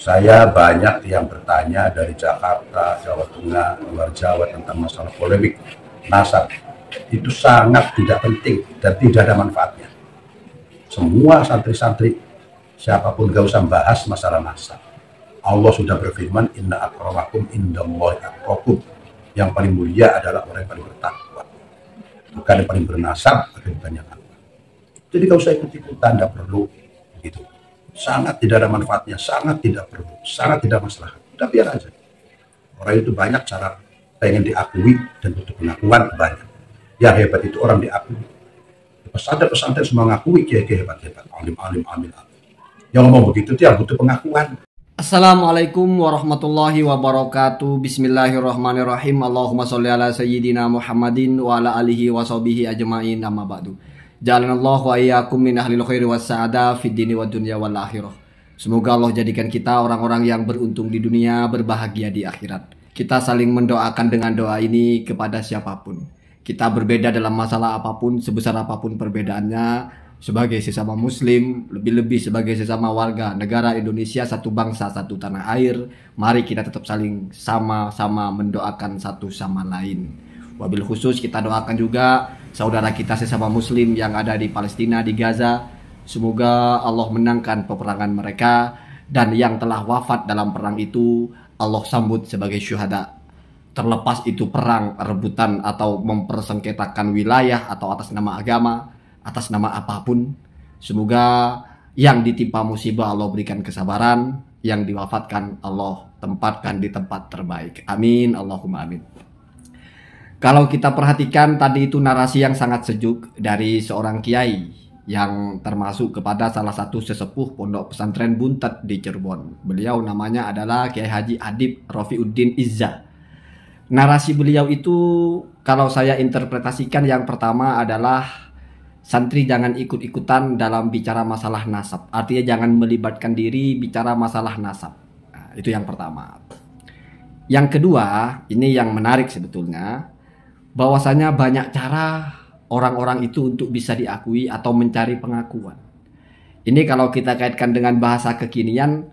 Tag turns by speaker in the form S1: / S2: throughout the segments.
S1: Saya banyak yang bertanya dari Jakarta, Jawa Tengah, luar Jawa tentang masalah polemik nasab. Itu sangat tidak penting dan tidak ada manfaatnya. Semua santri-santri, siapapun gak usah bahas masalah nasab. Allah sudah berfirman, Inna akramakum indallahi atqakum. Yang paling mulia adalah orang yang paling bertakwa. Bukan yang paling bernasab, bukan yang takwa. Jadi gak usah ikut-ikutan, tidak perlu gitu. Sangat tidak ada manfaatnya, sangat tidak perlu, sangat tidak masalah. Udah biar aja. Orang itu banyak cara pengen diakui dan butuh pengakuan banyak. Yang hebat itu orang diakui. Pesantren-pesantren semua ngakui kiai-kiai hebat-hebat, alim-alim, alim. Yang ngomong begitu dia butuh pengakuan.
S2: Assalamualaikum warahmatullahi wabarakatuh. Bismillahirrahmanirrahim. Allahumma sholli ala sayyidina Muhammadin wa ala alihi wa sahbihi ajma'in, amma ba'du. Ja'alanallahu wa iyyakum min ahlil khairi was sa'adah fid dini wad dunya wal akhirah. Semoga Allah jadikan kita orang-orang yang beruntung di dunia, berbahagia di akhirat. Kita saling mendoakan dengan doa ini kepada siapapun. Kita berbeda dalam masalah apapun, sebesar apapun perbedaannya. Sebagai sesama muslim, lebih-lebih sebagai sesama warga negara Indonesia, satu bangsa, satu tanah air, mari kita tetap saling sama-sama mendoakan satu sama lain. Wabil khusus kita doakan juga saudara kita sesama muslim yang ada di Palestina, di Gaza. Semoga Allah menangkan peperangan mereka, dan yang telah wafat dalam perang itu Allah sambut sebagai syuhada. Terlepas itu perang, rebutan, atau mempersengketakan wilayah, atau atas nama agama, atas nama apapun, semoga yang ditimpa musibah Allah berikan kesabaran, yang diwafatkan Allah tempatkan di tempat terbaik. Amin, Allahumma amin. Kalau kita perhatikan tadi itu narasi yang sangat sejuk dari seorang kiai yang termasuk kepada salah satu sesepuh pondok pesantren Buntet di Cirebon. Beliau namanya adalah Kiai Haji Adib Rofiuddin Izza. Narasi beliau itu kalau saya interpretasikan, yang pertama adalah santri jangan ikut-ikutan dalam bicara masalah nasab. Artinya jangan melibatkan diri bicara masalah nasab. Nah, itu yang pertama. Yang kedua, ini yang menarik sebetulnya, bahwasanya banyak cara orang-orang itu untuk bisa diakui atau mencari pengakuan. Ini kalau kita kaitkan dengan bahasa kekinian,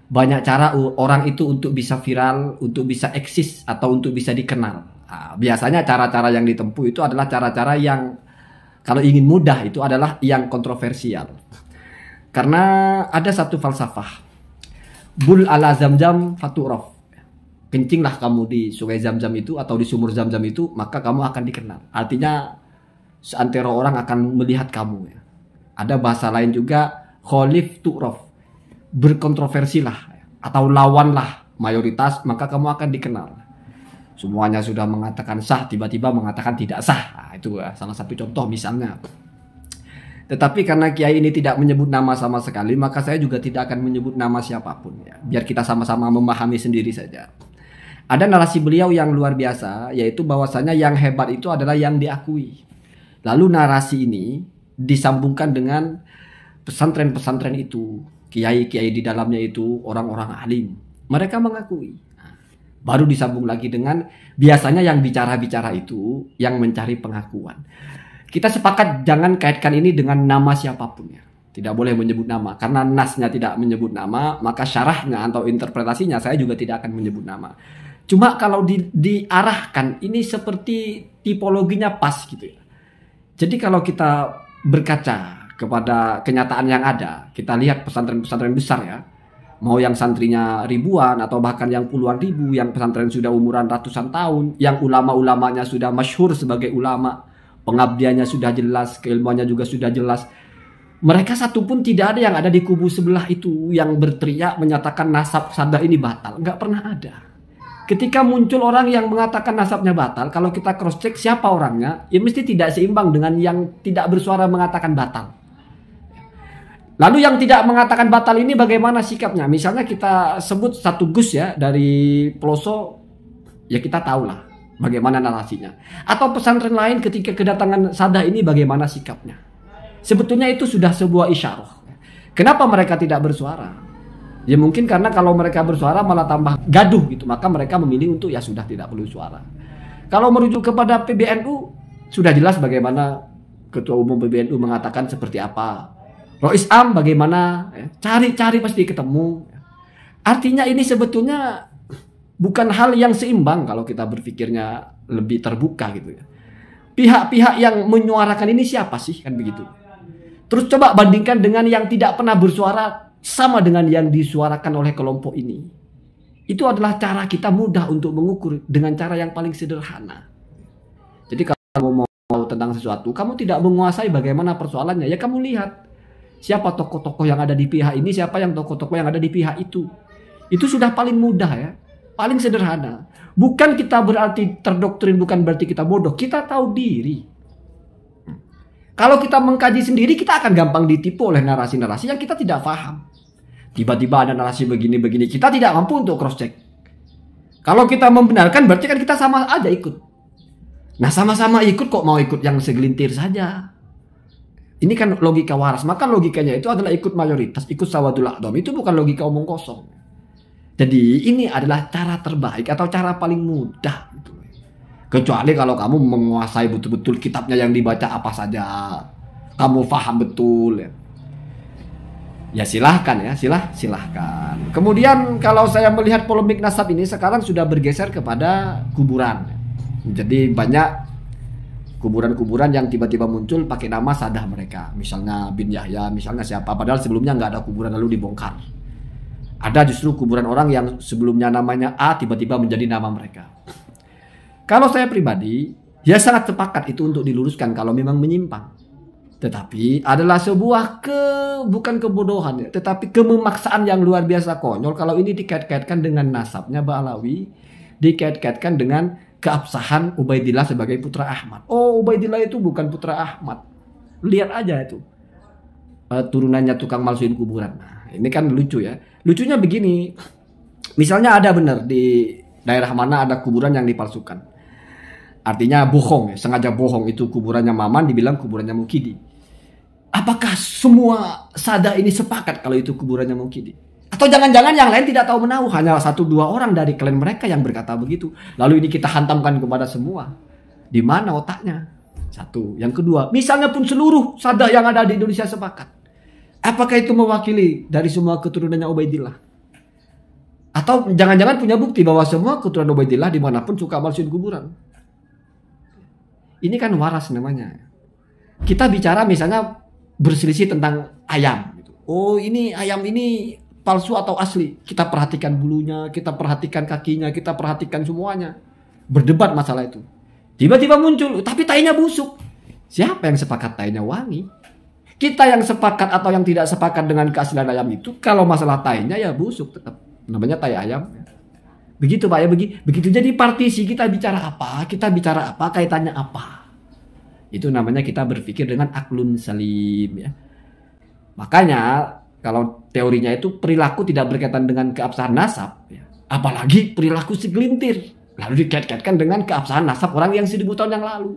S2: banyak cara orang itu untuk bisa viral, untuk bisa eksis, atau untuk bisa dikenal. Nah, biasanya cara-cara yang ditempuh itu adalah cara-cara yang kalau ingin mudah itu adalah yang kontroversial. Karena ada satu falsafah. Bul ala zamzam faturof. Kencinglah kamu di sungai Zam-Zam itu atau di sumur Zam-Zam itu, maka kamu akan dikenal. Artinya seantero orang akan melihat kamu. Ada bahasa lain juga, kholif tu'rof. Berkontroversilah atau lawanlah mayoritas, maka kamu akan dikenal. Semuanya sudah mengatakan sah, tiba-tiba mengatakan tidak sah. Nah, itu salah satu contoh misalnya. Tetapi karena kiai ini tidak menyebut nama sama sekali, maka saya juga tidak akan menyebut nama siapapun. Ya. Biar kita sama-sama memahami sendiri saja. Ada narasi beliau yang luar biasa, yaitu bahwasanya yang hebat itu adalah yang diakui. Lalu narasi ini disambungkan dengan pesantren-pesantren itu, kiai-kiai di dalamnya itu orang-orang alim. Mereka mengakui. Baru disambung lagi dengan biasanya yang bicara-bicara itu yang mencari pengakuan. Kita sepakat jangan kaitkan ini dengan nama siapapun ya. Tidak boleh menyebut nama. Karena nasnya tidak menyebut nama, maka syarahnya atau interpretasinya saya juga tidak akan menyebut nama. Cuma kalau diarahkan ini seperti tipologinya pas gitu ya. Jadi kalau kita berkaca kepada kenyataan yang ada, kita lihat pesantren-pesantren besar ya. Mau yang santrinya ribuan atau bahkan yang puluhan ribu, yang pesantren sudah umuran ratusan tahun, yang ulama-ulamanya sudah masyhur sebagai ulama, pengabdiannya sudah jelas, keilmuannya juga sudah jelas. Mereka satupun tidak ada yang ada di kubu sebelah itu yang berteriak menyatakan nasab sada ini batal. Nggak pernah ada. Ketika muncul orang yang mengatakan nasabnya batal, kalau kita cross check siapa orangnya, ya mesti tidak seimbang dengan yang tidak bersuara mengatakan batal. Lalu yang tidak mengatakan batal ini bagaimana sikapnya? Misalnya kita sebut satu Gus ya dari Peloso, ya kita tahulah bagaimana narasinya. Atau pesantren lain ketika kedatangan sada ini bagaimana sikapnya. Sebetulnya itu sudah sebuah isyarah. Kenapa mereka tidak bersuara? Ya mungkin karena kalau mereka bersuara malah tambah gaduh gitu. Maka mereka memilih untuk ya sudah tidak perlu suara. Kalau merujuk kepada PBNU, sudah jelas bagaimana Ketua Umum PBNU mengatakan seperti apa. Rois Am bagaimana, cari-cari pasti ketemu. Artinya ini sebetulnya bukan hal yang seimbang kalau kita berpikirnya lebih terbuka gitu ya. Pihak-pihak yang menyuarakan ini siapa sih, kan begitu. Terus coba bandingkan dengan yang tidak pernah bersuara sama dengan yang disuarakan oleh kelompok ini. Itu adalah cara kita mudah untuk mengukur dengan cara yang paling sederhana. Jadi kalau kamu mau tentang sesuatu, kamu tidak menguasai bagaimana persoalannya, ya kamu lihat siapa tokoh-tokoh yang ada di pihak ini, siapa yang tokoh-tokoh yang ada di pihak itu. Itu sudah paling mudah ya, paling sederhana. Bukan kita berarti terdoktrin, bukan berarti kita bodoh. Kita tahu diri. Kalau kita mengkaji sendiri, kita akan gampang ditipu oleh narasi-narasi yang kita tidak paham. Tiba-tiba ada narasi begini-begini, kita tidak mampu untuk cross check. Kalau kita membenarkan, berarti kan kita sama aja ikut. Nah, sama-sama ikut kok mau ikut yang segelintir saja. Ini kan logika waras. Maka logikanya itu adalah ikut mayoritas, ikut sawadul a'dham. Itu bukan logika omong kosong. Jadi ini adalah cara terbaik atau cara paling mudah. Kecuali kalau kamu menguasai betul-betul kitabnya yang dibaca apa saja. Kamu paham betul ya. Ya silahkan ya, silahkan. Kemudian kalau saya melihat polemik nasab ini sekarang sudah bergeser kepada kuburan. Jadi banyak kuburan-kuburan yang tiba-tiba muncul pakai nama sadah mereka. Misalnya bin Yahya, misalnya siapa. Padahal sebelumnya nggak ada kuburan lalu dibongkar. Ada justru kuburan orang yang sebelumnya namanya A tiba-tiba menjadi nama mereka. Kalau saya pribadi, ya sangat sepakat itu untuk diluruskan kalau memang menyimpang. Tetapi adalah sebuah bukan kebodohan ya, tetapi kememaksaan yang luar biasa konyol kalau ini dikait-kaitkan dengan nasabnya Ba'alawi, dikait-kaitkan dengan keabsahan Ubaidillah sebagai putra Ahmad. Oh, Ubaidillah itu bukan putra Ahmad. Lihat aja itu. Turunannya tukang malsuin kuburan. Nah, ini kan lucu ya. Lucunya begini. Misalnya ada benar di daerah mana ada kuburan yang dipalsukan. Artinya bohong ya, sengaja bohong, itu kuburannya Maman dibilang kuburannya Mukidi. Apakah semua sada ini sepakat kalau itu kuburannya Mukidi? Atau jangan-jangan yang lain tidak tahu menahu, hanya 1-2 orang dari klan mereka yang berkata begitu. Lalu ini kita hantamkan kepada semua. Di mana otaknya? Satu. Yang kedua, misalnya pun seluruh sada yang ada di Indonesia sepakat. Apakah itu mewakili dari semua keturunannya Ubaidillah? Atau jangan-jangan punya bukti bahwa semua keturunan Ubaidillah dimanapun suka malsuin kuburan? Ini kan waras namanya. Kita bicara misalnya berselisih tentang ayam. Oh, ini ayam ini palsu atau asli? Kita perhatikan bulunya, kita perhatikan kakinya, kita perhatikan semuanya. Berdebat masalah itu. Tiba-tiba muncul, tapi tainya busuk. Siapa yang sepakat tainya wangi? Kita yang sepakat atau yang tidak sepakat dengan keaslian ayam itu, kalau masalah tainya ya busuk tetap. Namanya tai ayam. Begitu Pak ya, begitu. Jadi partisi kita bicara apa, kaitannya apa. Itu namanya kita berpikir dengan aklun salim ya. Makanya kalau teorinya itu perilaku tidak berkaitan dengan keabsahan nasab ya. Apalagi perilaku segelintir. Lalu dikait-kaitkan dengan keabsahan nasab orang yang 1000 tahun yang lalu.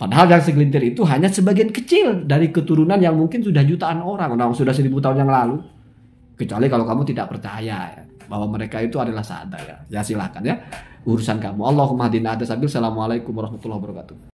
S2: Padahal yang segelintir itu hanya sebagian kecil dari keturunan yang mungkin sudah jutaan orang sudah 1000 tahun yang lalu. Kecuali kalau kamu tidak percaya ya, bahwa mereka itu adalah sada ya. Ya silakan ya. Urusan kamu. Allahumma hadina hadasabil. Assalamualaikum warahmatullahi wabarakatuh.